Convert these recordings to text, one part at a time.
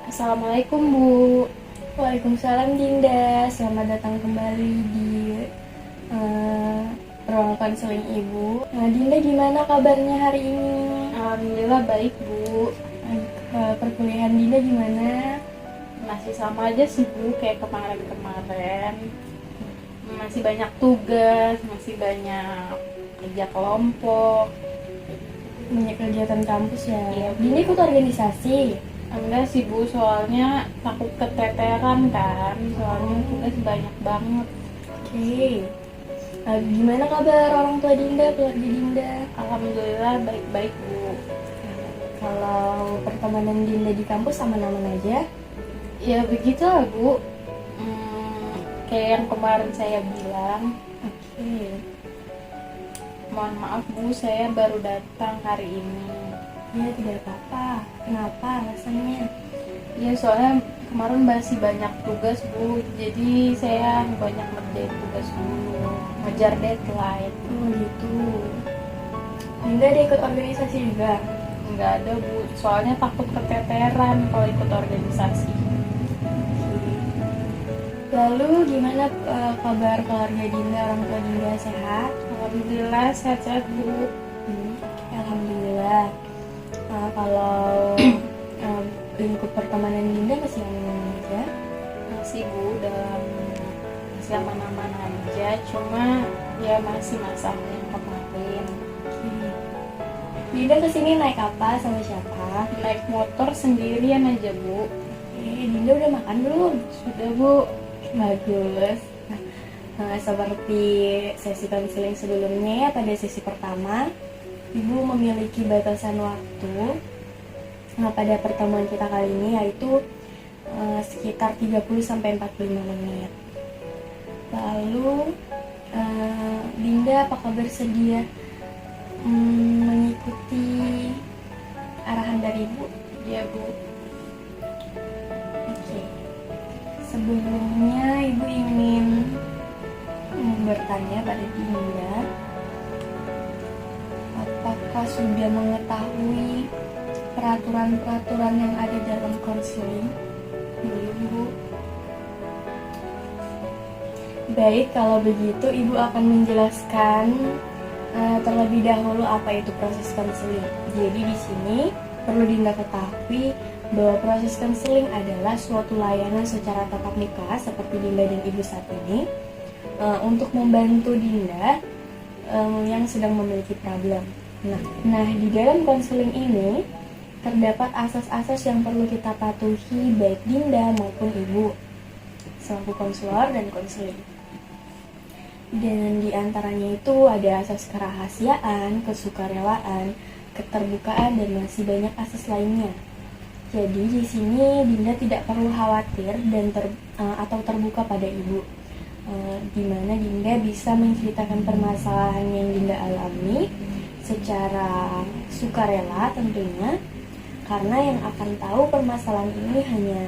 Assalamualaikum Bu. Waalaikumsalam Dinda, selamat datang kembali di ruang konseling Ibu. Nah, Dinda gimana kabarnya hari ini? Alhamdulillah baik Bu. Perkuliahan Dinda gimana? Masih sama aja sih Bu kayak kemarin-kemarin. Masih banyak tugas, masih banyak kerja kelompok. Banyak kegiatan kampus ya? Iya, Bu. Dinda ikut organisasi? Enggak sih Bu, soalnya takut keteteran kan. Soalnya tugas banyak banget. Oke. Gimana kabar orang tua Dinda, keluarga Dinda? Alhamdulillah baik-baik Bu. Kalau pertemanan Dinda di kampus aman-aman aja? Ya begitulah Bu. Kayak yang kemarin saya bilang. Oke. Mohon maaf Bu, saya baru datang hari ini. Ya tidak apa-apa. Kenapa alasannya? Ya soalnya kemarin masih banyak tugas Bu, jadi saya banyak ngerjain tugas dulu, ngejar deadline. Oh gitu. Dinda ada ikut organisasi juga? Nggak ada Bu, soalnya takut keteteran kalau ikut organisasi. Lalu gimana kabar keluarga Dinda, orang tua Dinda sehat? Alhamdulillah sehat-sehat Bu. Alhamdulillah. Kalau lingkup pertemanan Dinda masih aman aja? Masih Bu, masih aman-aman aja, cuma ya masih masalah yang kemarin. Dinda kesini naik apa, sama siapa? Naik motor sendirian aja Bu. Dinda udah makan belum? Sudah Bu. Bagus. Seperti sesi konseling sebelumnya ya, pada sesi pertama Ibu memiliki batasan waktu pada pertemuan kita kali ini, yaitu sekitar 30-45 menit. Lalu Dinda apakah bersedia mengikuti arahan dari Ibu? Ya Bu. Oke. Sebelumnya Ibu ingin bertanya pada Dinda, apakah sudah mengetahui peraturan-peraturan yang ada dalam konseling? Belum Bu. Baik, kalau begitu Ibu akan menjelaskan terlebih dahulu apa itu proses konseling. Jadi di sini perlu Dinda ketahui bahwa proses konseling adalah suatu layanan secara tatap muka seperti Dinda dan Ibu saat ini untuk membantu Dinda yang sedang memiliki problem. Nah, di dalam konseling ini terdapat asas-asas yang perlu kita patuhi baik Dinda maupun Ibu selaku konselor dan konseling. Dan di antaranya itu ada asas kerahasiaan, kesukarelaan, keterbukaan, dan masih banyak asas lainnya. Jadi di sini Dinda tidak perlu khawatir dan atau terbuka pada Ibu, di mana Dinda bisa menceritakan permasalahan yang Dinda alami secara sukarela tentunya, karena yang akan tahu permasalahan ini hanya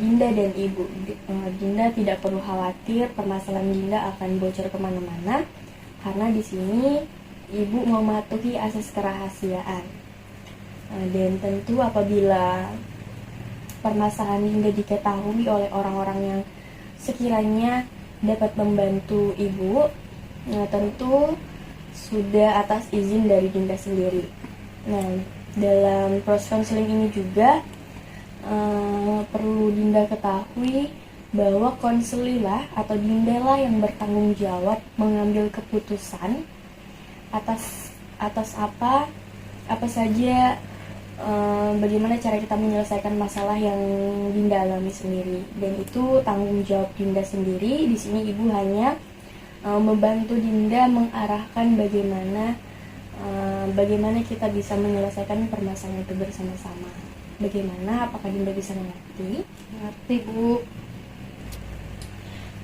Dinda dan Ibu. Dinda tidak perlu khawatir permasalahan Dinda akan bocor kemana-mana, karena di sini Ibu mematuhi asas kerahasiaan. Dan tentu apabila permasalahan Dinda diketahui oleh orang-orang yang sekiranya dapat membantu Ibu, tentu sudah atas izin dari Dinda sendiri. Nah, dalam proses konseling ini juga perlu Dinda ketahui bahwa konselilah atau Dinda lah yang bertanggung jawab mengambil keputusan atas apa saja, bagaimana cara kita menyelesaikan masalah yang Dinda alami sendiri, dan itu tanggung jawab Dinda sendiri. Di sini Ibu hanya membantu Dinda mengarahkan bagaimana kita bisa menyelesaikan permasalahan itu bersama-sama. Bagaimana? Apakah Dinda bisa mengerti? Ngerti Bu.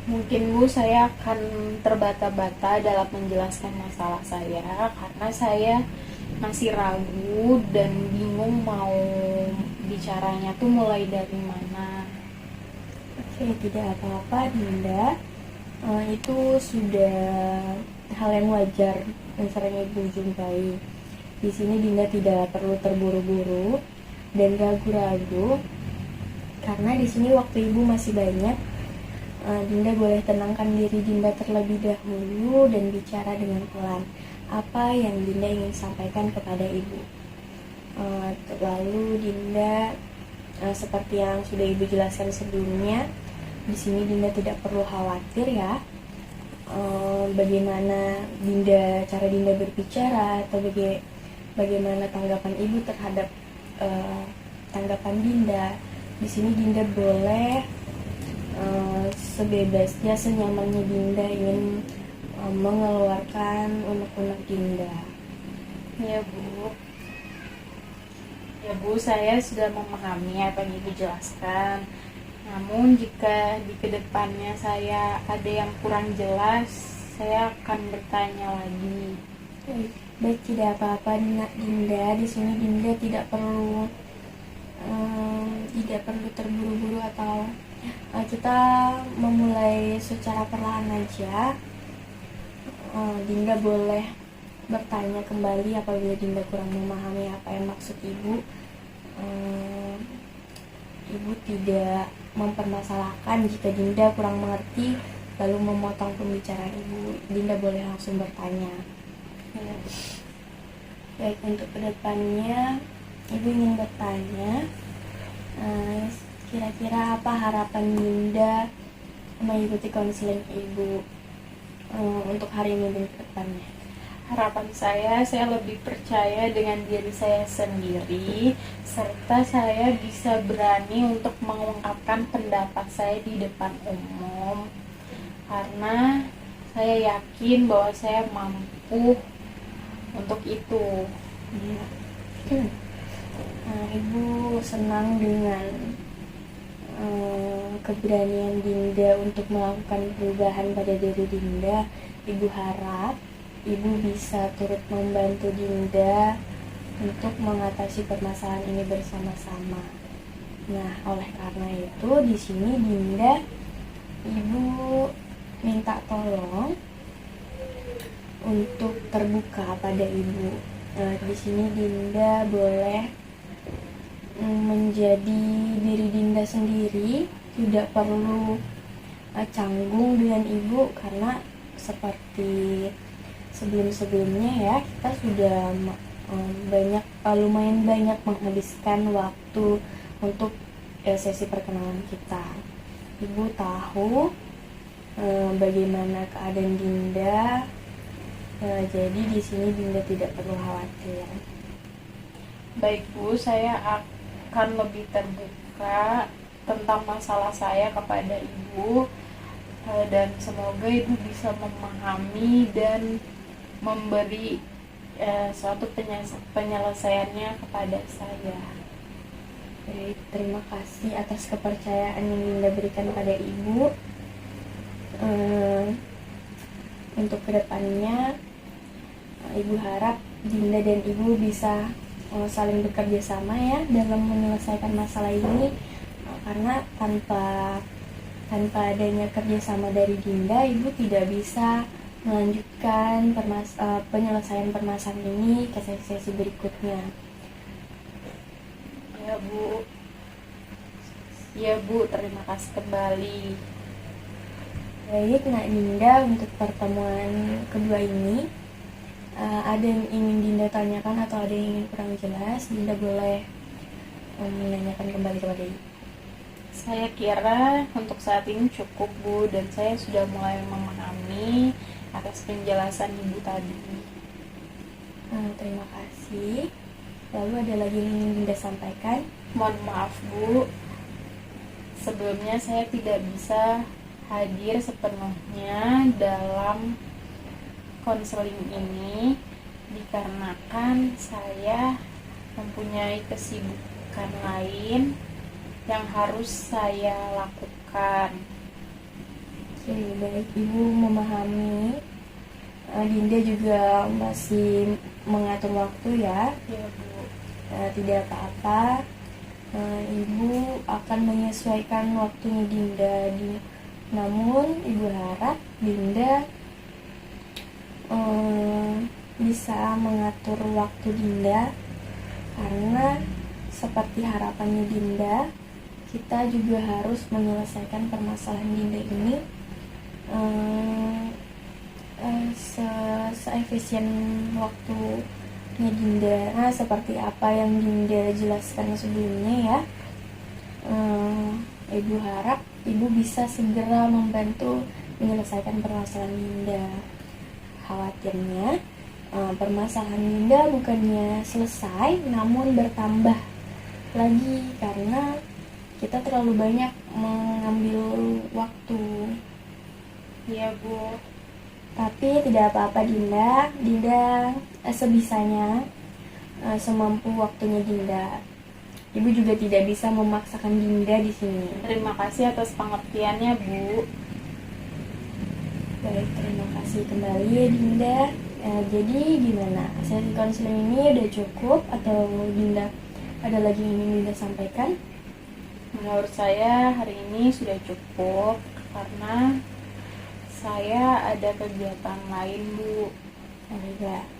Mungkin Bu, saya akan terbata-bata dalam menjelaskan masalah saya karena saya masih ragu dan bingung mau bicaranya tuh mulai dari mana. Oke, tidak apa-apa Dinda. Itu sudah hal yang wajar yang sering Ibu jumpai. Di sini Dinda tidak perlu terburu-buru dan ragu-ragu, karena di sini waktu Ibu masih banyak. Dinda boleh tenangkan diri Dinda terlebih dahulu dan bicara dengan pelan apa yang Dinda ingin sampaikan kepada Ibu. Lalu Dinda, seperti yang sudah Ibu jelaskan sebelumnya, di sini Dinda tidak perlu khawatir ya. Bagaimana cara Dinda berbicara, atau bagaimana tanggapan Ibu terhadap tanggapan Dinda. Di sini Dinda boleh sebebasnya, senyamannya Dinda ingin mengeluarkan unek-unek Dinda. Ya Bu. Ya Bu, saya sudah memahami apa yang Ibu jelaskan. Namun jika di kedepannya saya ada yang kurang jelas, saya akan bertanya lagi. Baik, tidak apa-apa Dinda. Di sini Dinda tidak perlu terburu-buru, atau kita memulai secara perlahan aja. Dinda boleh bertanya kembali apabila Dinda kurang memahami apa yang maksud Ibu. Ibu tidak mempermasalahkan jika Dinda kurang mengerti lalu memotong pembicaraan Ibu. Dinda boleh langsung bertanya. Baik, untuk kedepannya Ibu ingin bertanya, kira-kira apa harapan Dinda mengikuti konseling Ibu untuk hari ini dan kedepannya? Harapan saya lebih percaya dengan diri saya sendiri, serta saya bisa berani untuk mengungkapkan pendapat saya di depan umum, karena saya yakin bahwa saya mampu untuk itu. Ibu senang dengan keberanian Dinda untuk melakukan perubahan pada diri Dinda. Ibu harap Ibu bisa turut membantu Dinda untuk mengatasi permasalahan ini bersama-sama. Nah, oleh karena itu di sini Dinda, Ibu minta tolong untuk terbuka pada Ibu. Di sini Dinda boleh menjadi diri Dinda sendiri, tidak perlu canggung dengan Ibu, karena seperti sebelum-sebelumnya ya, kita sudah lumayan banyak menghabiskan waktu untuk sesi perkenalan kita. Ibu tahu bagaimana keadaan Dinda, jadi di sini Dinda tidak perlu khawatir. Baik Bu, saya akan lebih terbuka tentang masalah saya kepada Ibu, dan semoga Ibu bisa memahami dan memberi suatu penyelesaiannya kepada saya. Baik, terima kasih atas kepercayaan yang Dinda berikan pada Ibu. Untuk kedepannya, Ibu harap Dinda dan Ibu bisa saling bekerja sama ya dalam menyelesaikan masalah ini, karena tanpa adanya kerjasama dari Dinda, Ibu tidak bisa melanjutkan penyelesaian permasalahan ini ke sesi berikutnya. Ya Bu, terima kasih kembali. Baik, Nak Dinda, untuk pertemuan kedua ini, ada yang ingin Dinda tanyakan atau ada yang ingin kurang jelas, Dinda boleh menanyakan kembali kepada Ibu. Saya kira untuk saat ini cukup Bu, dan saya sudah mulai memahami atas penjelasan Ibu tadi. Terima kasih. Lalu ada lagi yang ingin Dinda sampaikan? Mohon maaf Bu, sebelumnya saya tidak bisa hadir sepenuhnya dalam konseling ini dikarenakan saya mempunyai kesibukan lain yang harus saya lakukan. Oke, baik, Ibu memahami. Dinda juga masih mengatur waktu ya. Ya Bu. Tidak apa-apa. Ibu akan menyesuaikan waktunya Dinda. Namun Ibu harap Dinda bisa mengatur waktu Dinda, karena seperti harapannya Dinda, kita juga harus menyelesaikan permasalahan Dinda ini se-efisien waktunya Dinda. Nah, seperti apa yang Dinda jelaskan sebelumnya ya. Ibu harap Ibu bisa segera membantu menyelesaikan permasalahan Dinda. Khawatirnya permasalahan Dinda bukannya selesai, namun bertambah lagi karena kita terlalu banyak mengambil waktu. Iya Bu. Tapi tidak apa-apa Dinda. Dinda sebisanya, semampu waktunya Dinda. Ibu juga tidak bisa memaksakan Dinda di sini. Terima kasih atas pengertiannya Bu. Baik, terima kasih kembali ya Dinda. Jadi gimana? Sesi konseling ini udah cukup atau Dinda ada lagi yang ingin Dinda sampaikan? Menurut saya hari ini sudah cukup karena saya ada kegiatan lain Bu.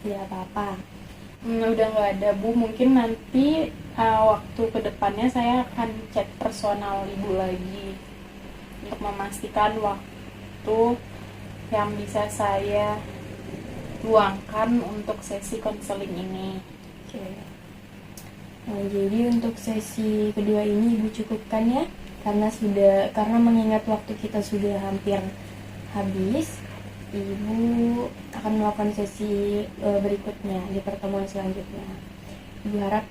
Tidak apa-apa. Udah nggak ada Bu, mungkin nanti waktu kedepannya saya akan chat personal Ibu lagi untuk memastikan waktu yang bisa saya luangkan untuk sesi konseling ini. Oke. Nah, jadi untuk sesi kedua ini Ibu cukupkan ya, karena mengingat waktu kita sudah hampir habis. Ibu akan melakukan sesi berikutnya di pertemuan selanjutnya. Ibu harap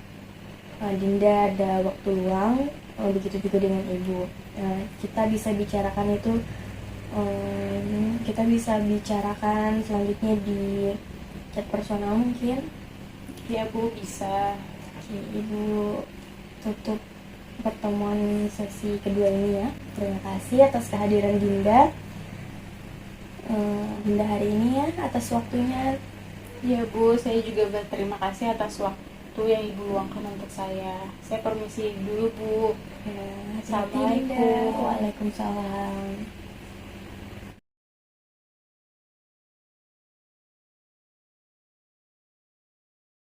Dinda ada waktu luang, begitu juga dengan Ibu. Kita bisa bicarakan itu, selanjutnya di chat personal mungkin. Ya Bu, bisa. Oke, Ibu tutup pertemuan sesi kedua ini ya. Terima kasih atas kehadiran Dinda. Dinda hari ini ya, atas waktunya. Ya Bu, saya juga berterima kasih atas waktu yang Ibu luangkan untuk saya. Saya permisi dulu Bu. Ya, Assalamualaikum. Waalaikumsalam.